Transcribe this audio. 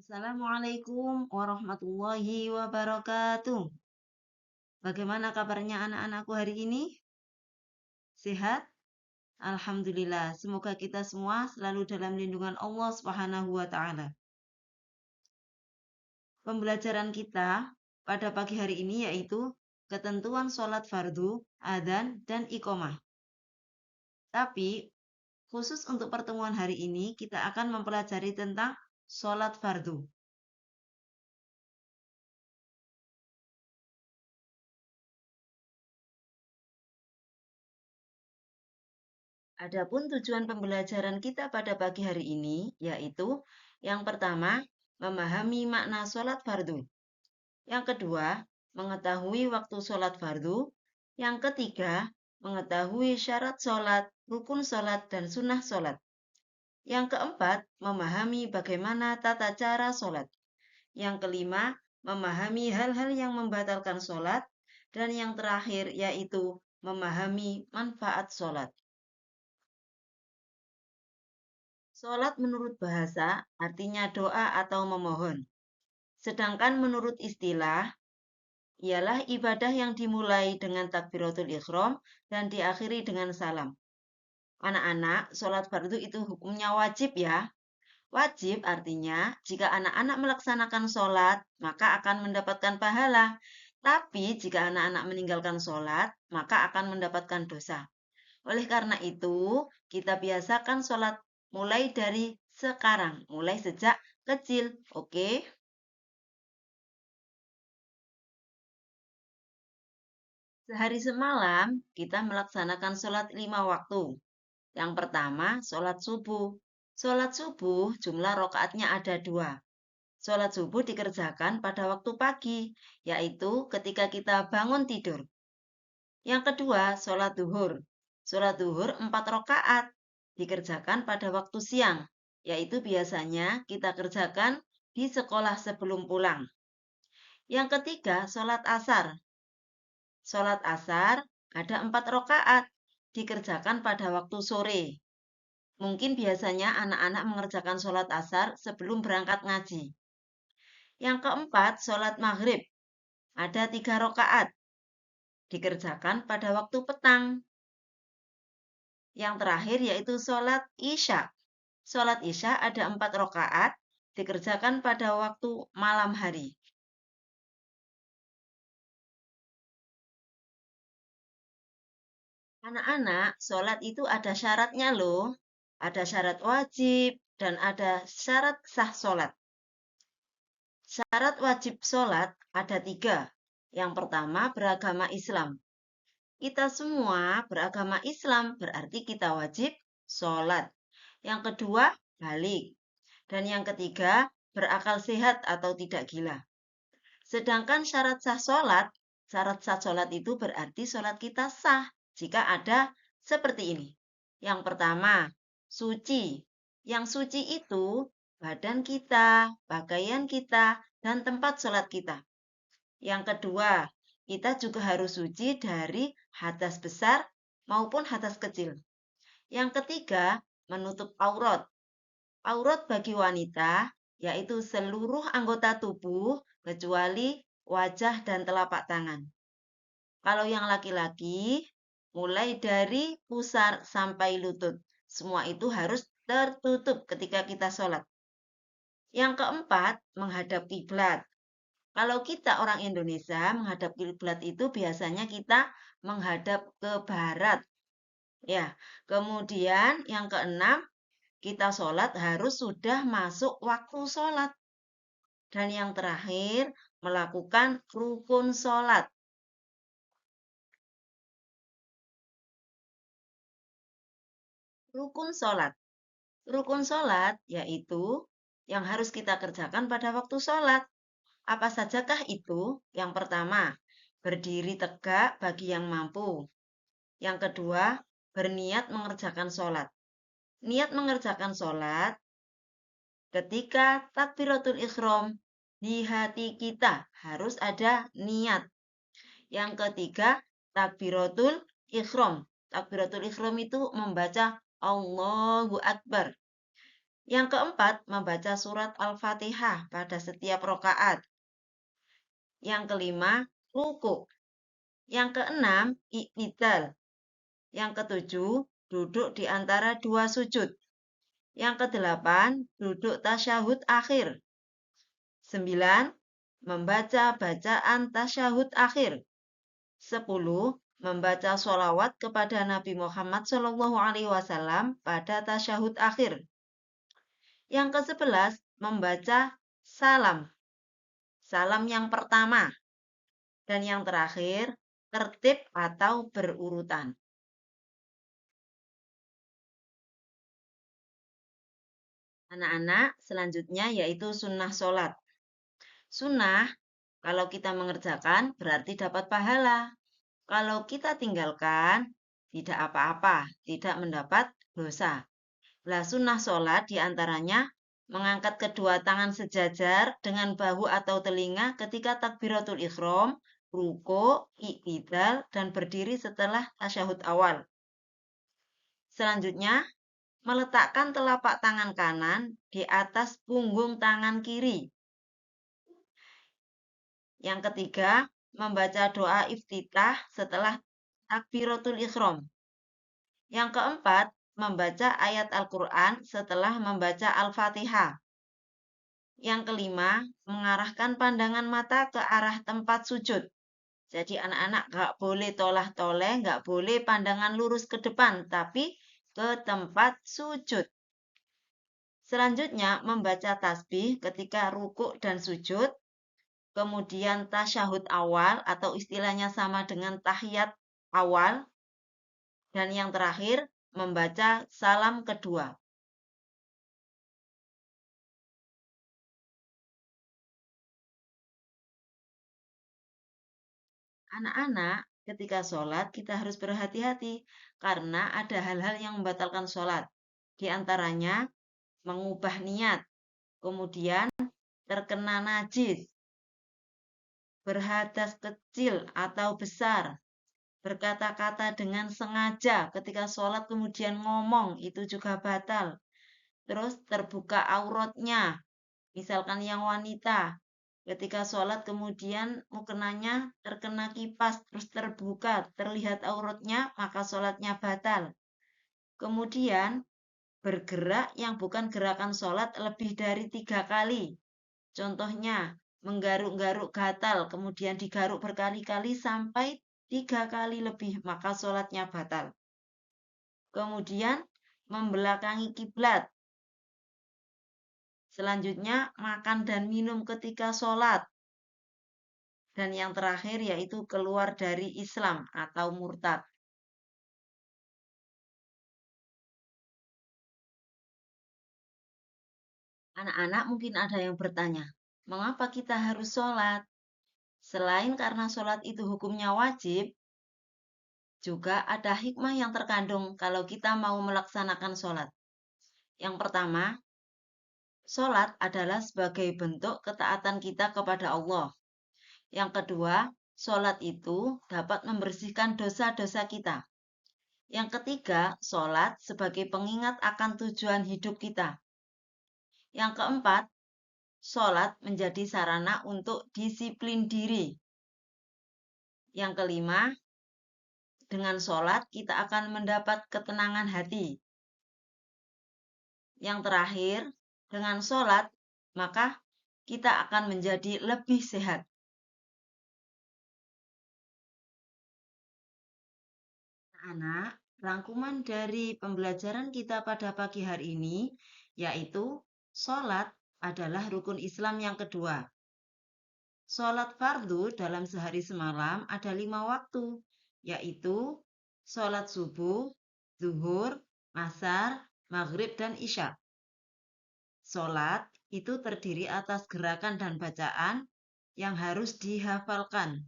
Assalamualaikum warahmatullahi wabarakatuh. Bagaimana kabarnya anak-anakku hari ini? Sehat? Alhamdulillah. Semoga kita semua selalu dalam lindungan Allah Subhanahu wa taala. Pembelajaran kita pada pagi hari ini yaitu ketentuan sholat fardu, adzan, dan iqomah. Tapi khusus untuk pertemuan hari ini kita akan mempelajari tentang sholat fardu. Adapun tujuan pembelajaran kita pada pagi hari ini yaitu yang pertama, memahami makna sholat fardu. Yang kedua, mengetahui waktu sholat fardu. Yang ketiga, mengetahui syarat sholat, rukun sholat, dan sunnah sholat. Yang keempat, memahami bagaimana tata cara sholat. Yang kelima, memahami hal-hal yang membatalkan sholat. Dan yang terakhir yaitu memahami manfaat sholat. Sholat menurut bahasa artinya doa atau memohon. Sedangkan menurut istilah, ialah ibadah yang dimulai dengan takbiratul ihram dan diakhiri dengan salam. Anak-anak, sholat fardu itu hukumnya wajib ya. Wajib artinya jika anak-anak melaksanakan sholat, maka akan mendapatkan pahala. Tapi jika anak-anak meninggalkan sholat, maka akan mendapatkan dosa. Oleh karena itu, kita biasakan sholat mulai dari sekarang, mulai sejak kecil, oke? Sehari semalam, kita melaksanakan sholat 5 waktu. Yang pertama, sholat subuh. Sholat subuh, jumlah rokaatnya ada 2. Sholat subuh dikerjakan pada waktu pagi, yaitu ketika kita bangun tidur. Yang kedua, sholat duhur. Sholat duhur 4 rokaat dikerjakan pada waktu siang, yaitu biasanya kita kerjakan di sekolah sebelum pulang. Yang ketiga, sholat asar. Sholat asar ada 4 rokaat dikerjakan pada waktu sore. Mungkin biasanya anak-anak mengerjakan sholat asar sebelum berangkat ngaji. Yang keempat, sholat maghrib. Ada 3 rokaat dikerjakan pada waktu petang. Yang terakhir yaitu sholat isya. Sholat isya ada 4 rokaat dikerjakan pada waktu malam hari. Anak-anak, sholat itu ada syaratnya loh. Ada syarat wajib dan ada syarat sah sholat. Syarat wajib sholat ada 3. Yang pertama, beragama Islam. Kita semua beragama Islam, berarti kita wajib sholat. Yang kedua, balik. Dan yang ketiga, berakal sehat atau tidak gila. Sedangkan syarat sah sholat itu berarti sholat kita sah jika ada seperti ini. Yang pertama, suci. Yang suci itu badan kita, pakaian kita, dan tempat sholat kita. Yang kedua, kita juga harus suci dari hadas besar maupun hadas kecil. Yang ketiga, menutup aurat. Aurat bagi wanita yaitu seluruh anggota tubuh kecuali wajah dan telapak tangan. Kalau yang laki-laki, mulai dari pusar sampai lutut. Semua itu harus tertutup ketika kita sholat. Yang keempat, menghadap kiblat. Kalau kita orang Indonesia, menghadap kiblat itu biasanya kita menghadap ke barat. Ya, kemudian yang keenam, kita sholat harus sudah masuk waktu sholat. Dan yang terakhir, melakukan rukun sholat. Rukun sholat. Rukun sholat yaitu yang harus kita kerjakan pada waktu sholat. Apa sajakah itu? Yang pertama, berdiri tegak bagi yang mampu. Yang kedua, berniat mengerjakan sholat. Niat mengerjakan sholat ketika takbiratul ihram di hati kita harus ada niat. Yang ketiga, takbiratul ihram. Takbiratul ihram itu membaca Allahu Akbar. Yang keempat, membaca surat Al-Fatihah pada setiap rakaat. Yang kelima, ruku. Yang keenam, i'tidal. Yang ketujuh, duduk di antara dua sujud. Yang kedelapan, duduk tasyahud akhir. 9. Membaca bacaan tasyahud akhir. 10. Membaca sholawat kepada Nabi Muhammad SAW pada tasyahud akhir. Yang ke-11, membaca salam. Salam yang pertama. Dan yang terakhir, tertib atau berurutan. Anak-anak, selanjutnya yaitu sunnah sholat. Sunnah, kalau kita mengerjakan berarti dapat pahala. Kalau kita tinggalkan, tidak apa-apa, tidak mendapat dosa. Lah sunnah sholat diantaranya mengangkat kedua tangan sejajar dengan bahu atau telinga ketika takbiratul ihram, ruku, i'tidal, dan berdiri setelah tasyahud awal. Selanjutnya, meletakkan telapak tangan kanan di atas punggung tangan kiri. Yang ketiga, membaca doa iftitah setelah takbiratul ihram. Yang keempat, membaca ayat Al-Quran setelah membaca Al-Fatihah. Yang kelima, mengarahkan pandangan mata ke arah tempat sujud. Jadi anak-anak nggak boleh tolah-toleh, nggak boleh pandangan lurus ke depan, tapi ke tempat sujud. Selanjutnya, membaca tasbih ketika rukuk dan sujud. Kemudian tasyahud awal atau istilahnya sama dengan tahiyat awal. Dan yang terakhir, membaca salam kedua. Anak-anak, ketika sholat kita harus berhati-hati karena ada hal-hal yang membatalkan sholat. Di antaranya, mengubah niat, kemudian terkena najis, berhadas kecil atau besar, berkata-kata dengan sengaja ketika sholat kemudian ngomong, itu juga batal. Terus terbuka auratnya, misalkan yang wanita, ketika sholat kemudian mukenanya terkena kipas, terus terbuka, terlihat auratnya, maka sholatnya batal. Kemudian bergerak yang bukan gerakan sholat lebih dari 3 kali. Contohnya, menggaruk-garuk gatal, kemudian digaruk berkali-kali sampai 3 kali lebih, maka sholatnya batal. Kemudian, membelakangi kiblat. Selanjutnya, makan dan minum ketika sholat. Dan yang terakhir yaitu keluar dari Islam atau murtad. Anak-anak mungkin ada yang bertanya, mengapa kita harus sholat? Selain karena sholat itu hukumnya wajib, juga ada hikmah yang terkandung kalau kita mau melaksanakan sholat. Yang pertama, sholat adalah sebagai bentuk ketaatan kita kepada Allah. Yang kedua, sholat itu dapat membersihkan dosa-dosa kita. Yang ketiga, sholat sebagai pengingat akan tujuan hidup kita. Yang keempat, sholat menjadi sarana untuk disiplin diri. Yang kelima, dengan sholat kita akan mendapat ketenangan hati. Yang terakhir, dengan sholat, maka kita akan menjadi lebih sehat. Anak, rangkuman dari pembelajaran kita pada pagi hari ini, yaitu sholat adalah rukun Islam yang kedua. Sholat fardu dalam sehari semalam ada 5 waktu, yaitu sholat subuh, zuhur, asar, maghrib, dan isya. Sholat itu terdiri atas gerakan dan bacaan yang harus dihafalkan.